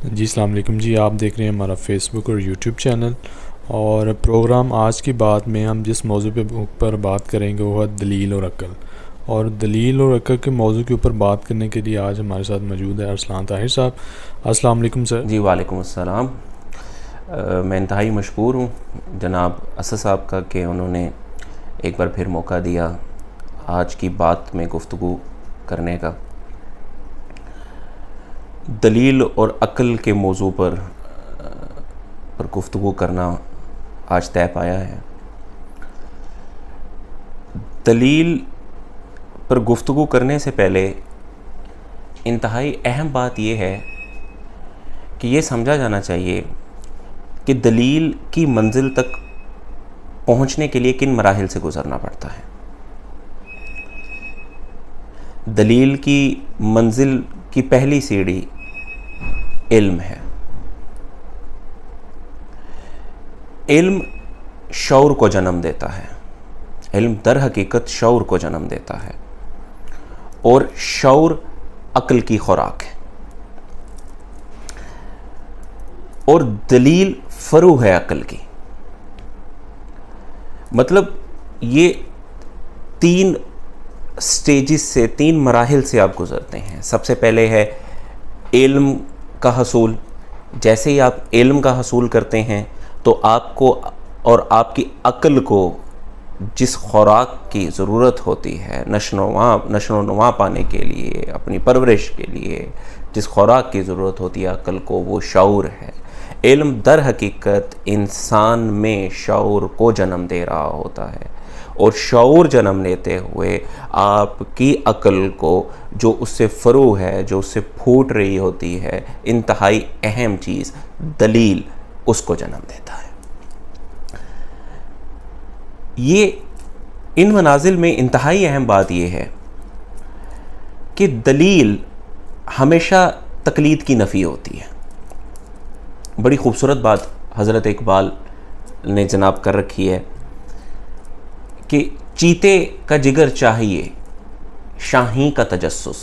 जी अस्सलाम वालेकुम जी। आप देख रहे हैं हमारा फेसबुक और यूट्यूब चैनल। और प्रोग्राम आज की बात में हम जिस मौजू पे ऊपर बात करेंगे वो है दलील और अक्ल। और दलील और अक्ल के मौजू के ऊपर बात करने के लिए आज हमारे साथ मौजूद है अरसलान ताहिर साहब। अस्सलाम वालेकुम सर। जी वालेकुम अस्सलाम। मैं इंतहाई मशकूर हूँ जनाब असद साहब का कि उन्होंने एक बार फिर मौका दिया आज की बात में गुफ्तगू करने का। दलील और अक्ल के मौजू पर गुफ्तगू करना आज तय पाया है। दलील पर गुफ्तगू करने से पहले इंतहाई अहम बात यह है कि ये समझा जाना चाहिए कि दलील की मंजिल तक पहुंचने के लिए किन मराहिल से गुजरना पड़ता है। दलील की मंजिल की पहली सीढ़ी इल्म है। इल्म शऊर को जन्म देता है। इल्म दर हकीकत शऊर को जन्म देता है और शऊर अक्ल की खुराक है और दलील फरू है अक्ल की। मतलब ये तीन स्टेजेस से, तीन मराहिल से आप गुजरते हैं। सबसे पहले है इल्म का हसूल। जैसे ही आप इल्म का हसूल करते हैं तो आपको और आपकी अक्ल को जिस खुराक की ज़रूरत होती है नशो नुमा पाने के लिए, अपनी परवरिश के लिए जिस खुराक की ज़रूरत होती है अक्ल को, वो शऊर है। इल्म दर हकीकत इंसान में शऊर को जन्म दे रहा होता है और शऊर जन्म लेते हुए आपकी अक्ल को जो उससे फ़रू है, जो उससे फूट रही होती है, इंतहाई अहम चीज़ दलील, उसको जन्म देता है। ये इन मनाजिल में इंतहाई अहम बात यह है कि दलील हमेशा तकलीद की नफ़ी होती है। बड़ी खूबसूरत बात हज़रत इकबाल ने जनाब कर रखी है कि चीते का जिगर चाहिए शाही का तजस्सुस।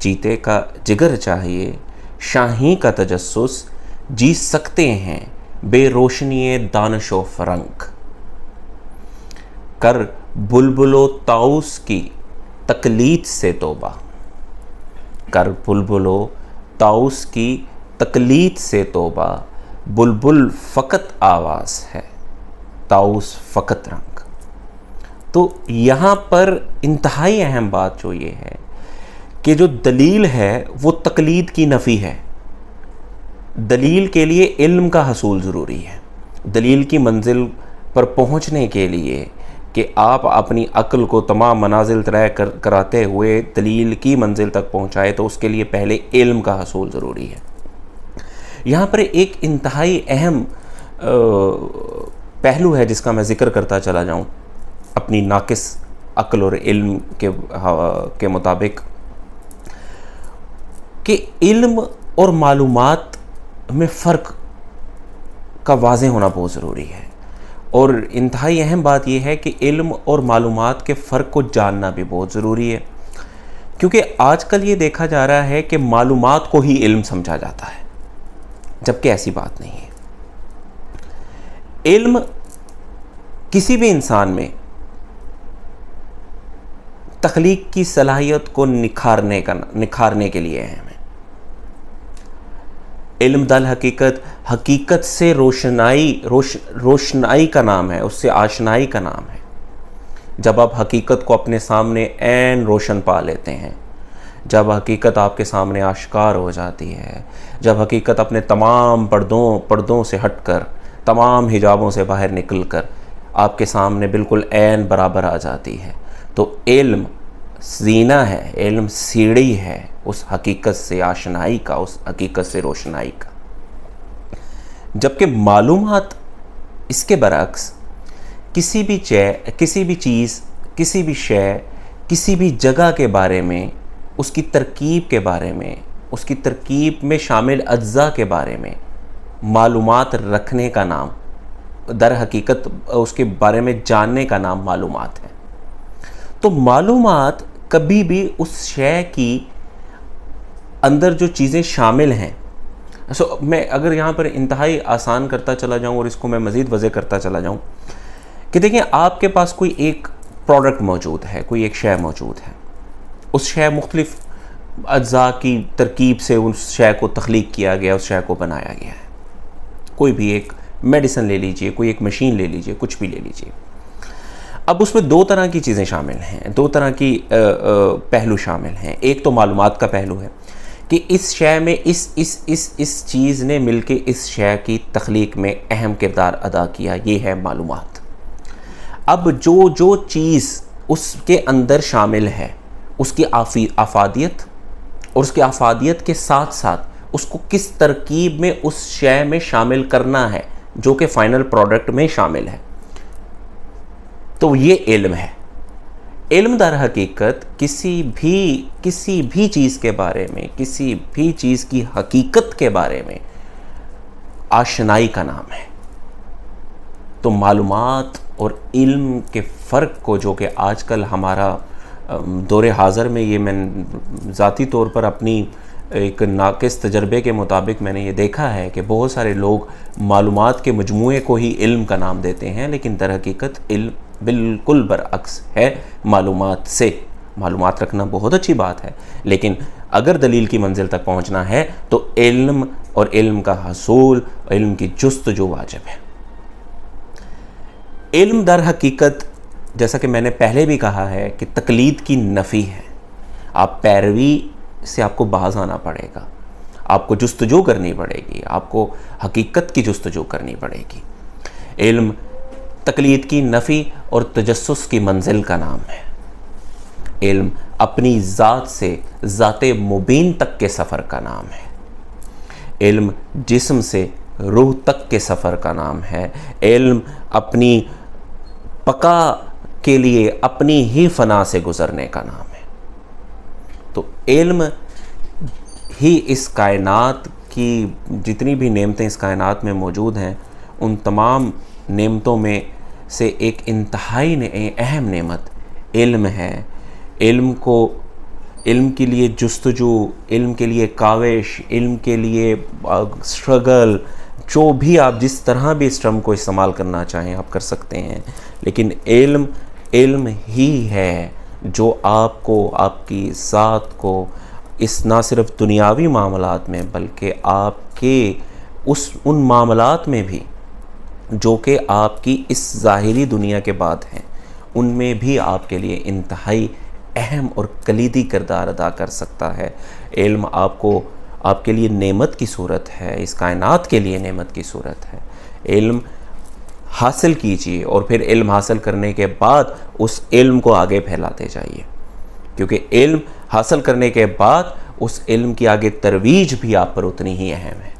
चीते का जिगर चाहिए शाही का तजस्सुस, जी सकते हैं बेरोशनी दानशो फरंक। कर बुलबुलो ताउस की तकलीद से तौबा। कर बुलबुलो ताउस की तकलीद से तौबा, बुलबुल फ़कत आवाज़ है, ताउस फ़कत रंग। तो यहाँ पर इंतहाई अहम बात जो ये है कि जो दलील है वो तकलीद की नफ़ी है। दलील के लिए इल्म का हसूल ज़रूरी है। दलील की मंजिल पर पहुँचने के लिए कि आप अपनी अक्ल को तमाम मनाजिल तय कराते हुए दलील की मंजिल तक पहुँचाए, तो उसके लिए पहले इल्म का हसूल ज़रूरी है। यहाँ पर एक इंतहाई अहम पहलू है जिसका मैं ज़िक्र करता चला जाऊँ अपनी नाकिस अक्ल और इल्म के मुताबिक, कि इल्म और मालूमात में फ़र्क का वाज़े होना बहुत ज़रूरी है। और इंतहाई अहम बात यह है कि इल्म और मालूमात के फ़र्क को जानना भी बहुत ज़रूरी है, क्योंकि आजकल ये देखा जा रहा है कि मालूमात को ही इल्म समझा जाता है, जबकि ऐसी बात नहीं है। इल्म किसी भी इंसान में तख्लीक की सलाहियत को निखारने के लिए है। इल्म दल हकीकत, हकीकत से रोशनाई का नाम है, उससे आशनाई का नाम है। जब आप हकीकत को अपने सामने ऐन रोशन पा लेते हैं, जब हकीकत आपके सामने आश्कार हो जाती है, जब हकीकत अपने तमाम पर्दों से हटकर, तमाम हिजाबों से बाहर निकलकर आपके सामने बिल्कुल ऐन बराबर आ जाती है, तो इल्म ज़ीना है, इल्म सीढ़ी है उस हकीकत से आशनाई का, उस हकीकत से रोशनाई का। जबकि मालूमात इसके बरक्स किसी भी चीज़, किसी भी शय, किसी भी जगह के बारे में, उसकी तरकीब के बारे में, उसकी तरकीब में शामिल अज्जा के बारे में मालूमात रखने का नाम, दर हकीकत उसके बारे में जानने का नाम मालूमात है। तो मालूमात कभी भी उस शय की अंदर जो चीज़ें शामिल हैं, मैं अगर यहाँ पर इंतहाई आसान करता चला जाऊँ और इसको मैं मज़ीद वज़े करता चला जाऊँ कि देखिए, आपके पास कोई एक प्रोडक्ट मौजूद है, कोई एक शय मौजूद है, उस शय मुख्तलिफ़ अज्जा की तरकीब से उस शय को तख्लीक किया गया, उस शय को बनाया गया है। कोई भी एक मेडिसिन ले लीजिए, कोई एक मशीन ले लीजिए, कुछ भी ले लीजिए। अब उसमें दो तरह की चीज़ें शामिल हैं, दो तरह की पहलू शामिल हैं। एक तो मालूमात का पहलू है कि इस शय में इस चीज़ ने मिलके इस शय की तख्लीक में अहम किरदार अदा किया, ये है मालूमात। अब जो चीज़ उसके अंदर शामिल है, उसकी आफादियत, और उसकी आफादियत के साथ साथ उसको किस तरकीब में उस शय में शामिल करना है जो कि फ़ाइनल प्रोडक्ट में शामिल है, तो ये इल्म है। इल्म दर हकीकत किसी भी चीज़ के बारे में, किसी भी चीज़ की हकीकत के बारे में आशनाई का नाम है। तो मालूमात और इल्म के फ़र्क को, जो कि आजकल हमारा दौरे हाज़र में, ये मैं ज़ाती तौर पर अपनी एक नाक़िस तजर्बे के मुताबिक मैंने ये देखा है कि बहुत सारे लोग मालूमात के मजमूए को ही इल्म का नाम देते हैं, लेकिन दर हकीकत इल्म बिल्कुल बरअक्स है मालूमात से। मालूमात रखना बहुत अच्छी बात है, लेकिन अगर दलील की मंजिल तक पहुंचना है तो इल्म और इल्म का हसूल, इल्म की जुस्तजू वाजिब है। इल्म दर हकीकत, जैसा कि मैंने पहले भी कहा है, कि तकलीद की नफ़ी है। आप पैरवी से आपको बाज आना पड़ेगा, आपको जुस्तजू करनी पड़ेगी, आपको हकीकत की जुस्तजू करनी पड़ेगी। इल्म तकलीद की नफ़ी और तजस्सुस की मंजिल का नाम है। इल्म अपनी ज़ात से ज़ाते मुबीन तक के सफ़र का नाम है। इल्म जिस्म से रूह तक के सफ़र का नाम है। इल्म अपनी बका के लिए अपनी ही फना से गुज़रने का नाम है। तो इल्म ही इस कायनात की जितनी भी नेमतें इस कायनात में मौजूद हैं, उन तमाम नेमतों में से एक इंतहाई अहम नेमत इल्म है। इल्म के लिए जुस्तजू, इल्म के लिए काविश, इल्म के लिए स्ट्रगल, जो भी आप जिस तरह भी इस टर्म को इस्तेमाल करना चाहें आप कर सकते हैं, लेकिन इल्म ही है जो आपको, आपकी ज़ात को, इस ना सिर्फ दुनियावी मामलात में बल्कि आपके उन मामलात में भी जो कि आपकी इस ज़ाहिरी दुनिया के बाद हैं, उनमें भी आपके लिए इंतहाई अहम और कलीदी किरदार अदा कर सकता है। इल्म आपके लिए नेमत की सूरत है, इस कायनात के लिए नेमत की सूरत है। इल्म हासिल कीजिए और फिर इल्म हासिल करने के बाद उस इल्म को आगे फैलाते जाइए, क्योंकि इल्म हासिल करने के बाद उस इल्म की आगे तरवीज भी आप पर उतनी ही अहम है।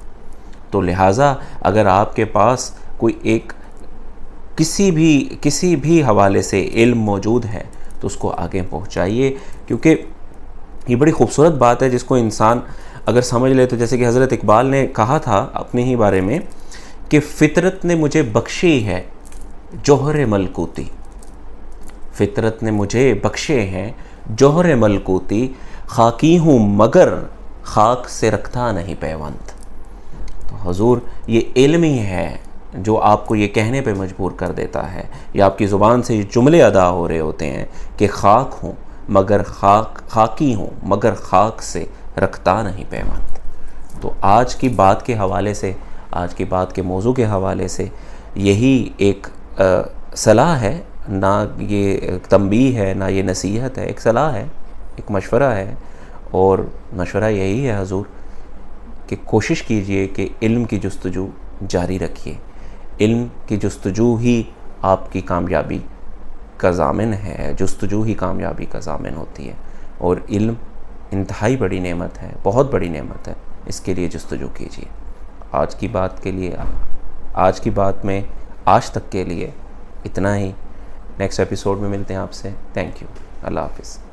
तो लिहाजा अगर आपके पास कोई एक किसी भी हवाले से इल्म मौजूद है तो उसको आगे पहुंचाइए, क्योंकि ये बड़ी खूबसूरत बात है जिसको इंसान अगर समझ ले तो, जैसे कि हज़रत इकबाल ने कहा था अपने ही बारे में कि फ़ितरत ने मुझे बख्शी है जौहर मलकूती, फ़ितरत ने मुझे बख्शे हैं जौहर मलकूती, खाकी हूँ मगर खाक से रखता नहीं पैवंत। तो हुजूर, ये इल्म ही है जो आपको ये कहने पे मजबूर कर देता है, या आपकी ज़ुबान से ये जुमले अदा हो रहे होते हैं कि खाक हूँ मगर खाकी हूँ मगर खाक से रखता नहीं पैवंत। तो आज की बात के हवाले से, आज की बात के मौजू के हवाले से यही एक सलाह है, ना ये तंबीह है ना ये नसीहत है, एक सलाह है, एक मशवरा है। और मशवरा यही है हुजूर कि कोशिश कीजिए कि इल्म की जुस्तजू जारी रखिए। इल्म की जुस्तजू ही आपकी कामयाबी का ज़ामिन है, जुस्तजू ही कामयाबी का ज़ामिन होती है। और इल्म इंतहाई बड़ी नेमत है, बहुत बड़ी नेमत है, इसके लिए जुस्तजू कीजिए। आज की बात के लिए, आज की बात में आज तक के लिए इतना ही। नेक्स्ट एपिसोड में मिलते हैं आपसे। Thank you. अल्लाह हाफ़िज़।